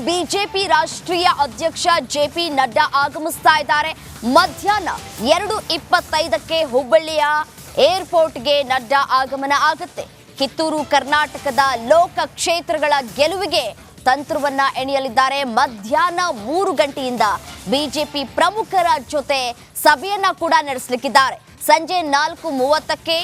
BJP ರಾಷ್ಟ್ರೀಯ ಅಧ್ಯಕ್ಷ JP Nadda ಆಗಮಿಸ್ತಾ ಇದ್ದಾರೆ. ಮಧ್ಯಾಹ್ನ 2:25ಕ್ಕೆ ಹುಬ್ಬಳ್ಳಿಯ ಏರ್ಪೋರ್ಟ್ಗೆ ನಡ್ಡಾ ಆಗಮನ ಆಗುತ್ತೆ. ಕಿತ್ತೂರು ಕರ್ನಾಟಕದ ಲೋಕ ಕ್ಷೇತ್ರಗಳ ಗೆಲುವಿಗೆ ತಂತ್ರವನ್ನ ಎಣೆಯಲಿದ್ದಾರೆ. ಮಧ್ಯಾಹ್ನ 3 ಗಂಟೆಯಿಂದ ಬಿಜೆಪಿ ಪ್ರಮುಖರ ಜೊತೆ ಸಭೆಯನ್ನ ಕೂಡ ನಡೆಸಲಿಕ್ಕಿದ್ದಾರೆ. ಸಂಜೆ 4:30ಕ್ಕೆ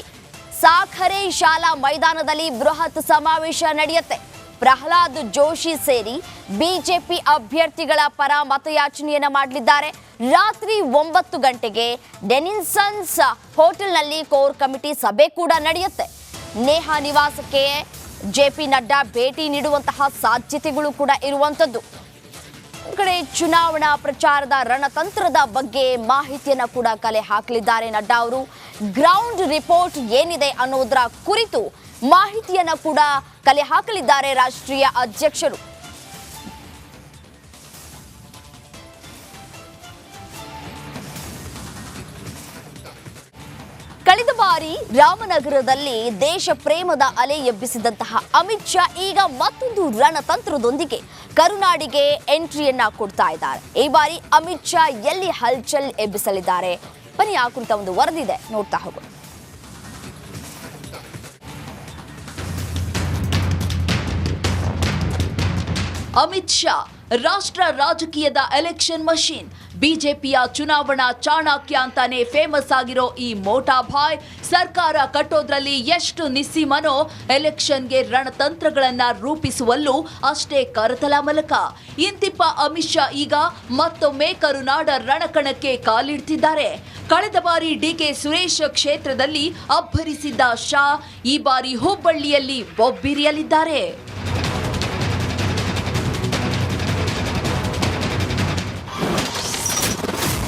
ಸಾಖರೆ ಶಾಲಾ ಮೈದಾನದಲ್ಲಿ ಬೃಹತ್ ಸಮಾವೇಶ ನಡೆಯುತ್ತೆ. ಪ್ರಹ್ಲಾದ್ ಜೋಶಿ ಸೇರಿ ಬಿಜೆಪಿ ಅಭ್ಯರ್ಥಿಗಳ ಪರ ಮತಯಾಚನೆಯನ್ನ ಮಾಡಲಿದ್ದಾರೆ. ರಾತ್ರಿ 9 ಗಂಟೆಗೆ ಡೆನಿನ್ಸನ್ಸ್ ಹೋಟೆಲ್ನಲ್ಲಿ ಕೋರ್ ಕಮಿಟಿ ಸಭೆ ಕೂಡ ನಡೆಯುತ್ತೆ. ನೇಹಾ ನಿವಾಸಕ್ಕೆ ಜೆಪಿ ನಡ್ಡಾ ಭೇಟಿ ನೀಡುವಂತಹ ಸಾಧ್ಯತೆಗಳು ಕೂಡ ಇರುವಂತದ್ದು. ಕಡೆ ಚುನಾವಣಾ ಪ್ರಚಾರದ ರಣತಂತ್ರದ ಬಗ್ಗೆ ಮಾಹಿತಿಯನ್ನು ಕೂಡ ಕಲೆ ಹಾಕಲಿದ್ದಾರೆ ನಡ್ಡಾ ಅವರು. ಗ್ರೌಂಡ್ ರಿಪೋರ್ಟ್ ಏನಿದೆ ಅನ್ನೋದರ ಕುರಿತು ಮಾಹಿತಿಯನ್ನು ಕೂಡ ಕಲೆ ಹಾಕಲಿದ್ದಾರೆ ರಾಷ್ಟ್ರೀಯ ಅಧ್ಯಕ್ಷರು. ಕಳೆದ ಬಾರಿ ರಾಮನಗರದಲ್ಲಿ ದೇಶ ಪ್ರೇಮದ ಅಲೆ ಎಬ್ಬಿಸಿದಂತಹ ಅಮಿತ್ ಶಾ ಈಗ ಮತ್ತೊಂದು ರಣತಂತ್ರದೊಂದಿಗೆ ಕರುನಾಡಿಗೆ ಎಂಟ್ರಿಯನ್ನ ಕೊಡ್ತಾ ಇದ್ದಾರೆ. ಈ ಬಾರಿ ಅಮಿತ್ ಶಾ ಎಲ್ಲಿ ಹಲ್ಚಲ್ ಎಬ್ಬಿಸಲಿದ್ದಾರೆ? ಬನ್ನಿ, ಆ ಕುರಿತ ಒಂದು ವರದಿದೆ, ನೋಡ್ತಾ ಹೋಗೋಣ. ಅಮಿತ್ ಶಾ ರಾಷ್ಟ್ರ ರಾಜಕೀಯದ ಎಲೆಕ್ಷನ್ ಮಷೀನ್. ಬಿಜೆಪಿಯ ಚುನಾವಣಾ ಚಾಣಕ್ಯ ಅಂತಾನೆ ಫೇಮಸ್ ಆಗಿರೋ ಈ ಮೋಟಾ ಭಾಯ್ ಸರ್ಕಾರ ಕಟ್ಟೋದ್ರಲ್ಲಿ ಎಷ್ಟು ನಿಸ್ಸೀಮನೋ ಎಲೆಕ್ಷನ್ಗೆ ರಣತಂತ್ರಗಳನ್ನ ರೂಪಿಸುವಲ್ಲೂ ಅಷ್ಟೇ ಕರತಲ ಮಲಕ. ಇಂತಿಪ್ಪ ಅಮಿತ್ ಶಾ ಈಗ ಮತ್ತೊಮ್ಮೆ ಕರುನಾಡ ರಣಕಣಕ್ಕೆ ಕಾಲಿಡ್ತಿದ್ದಾರೆ. ಕಳೆದ ಬಾರಿ ಡಿಕೆ ಸುರೇಶ್ ಕ್ಷೇತ್ರದಲ್ಲಿ ಅಬ್ಬರಿಸಿದ್ದ ಶಾ ಈ ಬಾರಿ ಹುಬ್ಬಳ್ಳಿಯಲ್ಲಿ ಬೊಬ್ಬಿರಿಯಲಿದ್ದಾರೆ.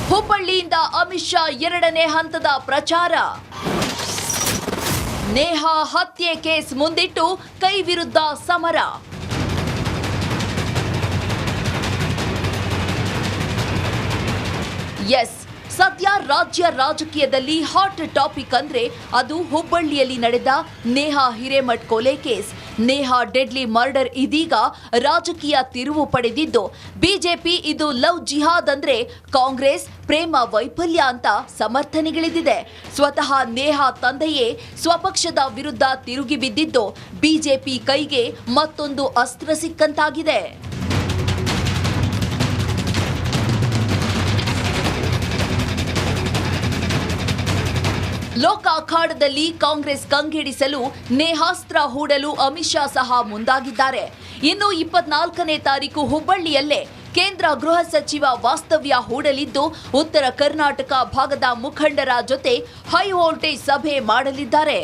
ಹುಬ್ಬಳ್ಳಿಯಿಂದ ಅಮಿತ್ ಶಾ 2ನೇ ಹಂತದ ಪ್ರಚಾರ. ನೇಹಾ ಹತ್ಯೆ ಕೇಸ್ ಮುಂದಿಟ್ಟು ಕೈ ವಿರುದ್ಧ ಸಮರ. ಎಸ್, ಸದ್ಯ ರಾಜ್ಯ ರಾಜಕೀಯದಲ್ಲಿ ಹಾಟ್ ಟಾಪಿಕ್ ಅಂದ್ರೆ ಅದು ಹುಬ್ಬಳ್ಳಿಯಲ್ಲಿ ನಡೆದ ನೇಹಾ ಹಿರೇಮಠ್ ಕೊಲೆ ಕೇಸ್. ನೇಹಾ ಡೆಡ್ಲಿ ಮರ್ಡರ್ ಇದೀಗ ರಾಜಕೀಯ ತಿರುವು ಪಡೆದಿದ್ದು, ಬಿಜೆಪಿ ಇದು ಲವ್ ಜಿಹಾದ್ ಅಂದ್ರೆ ಕಾಂಗ್ರೆಸ್ ಪ್ರೇಮ ವೈಫಲ್ಯ ಅಂತ ಸಮರ್ಥನೆಗಿಳಿದಿದೆ. ಸ್ವತಃ ನೇಹಾ ತಂದೆಯೇ ಸ್ವಪಕ್ಷದ ವಿರುದ್ಧ ತಿರುಗಿ ಬಿದ್ದಿದ್ದು ಬಿಜೆಪಿ ಕೈಗೆ ಮತ್ತೊಂದು ಅಸ್ತ್ರ ಸಿಕ್ಕಂತಾಗಿದೆ. ಲೋಕ ಅಖಾಡದಲ್ಲಿ ಕಾಂಗ್ರೆಸ್ ಕಂಗೆಡಿಸಲು ನೇಹಾಸ್ತ್ರ ಹೂಡಲು ಅಮಿತ್ ಶಾ ಸಹ ಮುಂದಾಗಿದ್ದಾರೆ. ಇನ್ನು 24ನೇ ತಾರೀಕು ಹುಬ್ಬಳ್ಳಿಯಲ್ಲೇ ಕೇಂದ್ರ ಗೃಹ ಸಚಿವ ವಾಸ್ತವ್ಯ ಹೂಡಲಿದ್ದು ಉತ್ತರ ಕರ್ನಾಟಕ ಭಾಗದ ಮುಖಂಡರ ಜೊತೆ ಹೈ ವೋಲ್ಟೇಜ್ ಸಭೆ ಮಾಡಲಿದ್ದಾರೆ.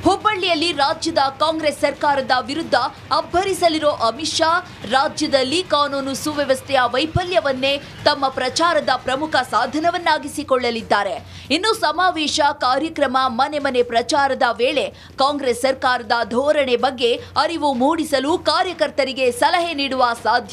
ಹುಬ್ಬಳ್ಳಿಯಲ್ಲಿ ರಾಜ್ಯದ ಕಾಂಗ್ರೆಸ್ ಸರ್ಕಾರದ ವಿರುದ್ಧ ಅಬ್ಬರಿಸಲಿರೋ ಅಮಿತ್ ಶಾ ರಾಜ್ಯದಲ್ಲಿ ಕಾನೂನು ಸುವ್ಯವಸ್ಥೆಯ ವೈಫಲ್ಯವನ್ನೇ ತಮ್ಮ ಪ್ರಚಾರದ ಪ್ರಮುಖ ಸಾಧನವನ್ನಾಗಿಸಿಕೊಳ್ಳಲಿದ್ದಾರೆ. ಇನ್ನು ಸಮಾವೇಶ, ಕಾರ್ಯಕ್ರಮ, ಮನೆ ಮನೆ ಪ್ರಚಾರದ ವೇಳೆ ಕಾಂಗ್ರೆಸ್ ಸರ್ಕಾರದ ಧೋರಣೆ ಬಗ್ಗೆ ಅರಿವು ಮೂಡಿಸಲು ಕಾರ್ಯಕರ್ತರಿಗೆ ಸಲಹೆ ನೀಡುವ ಸಾಧ್ಯತೆ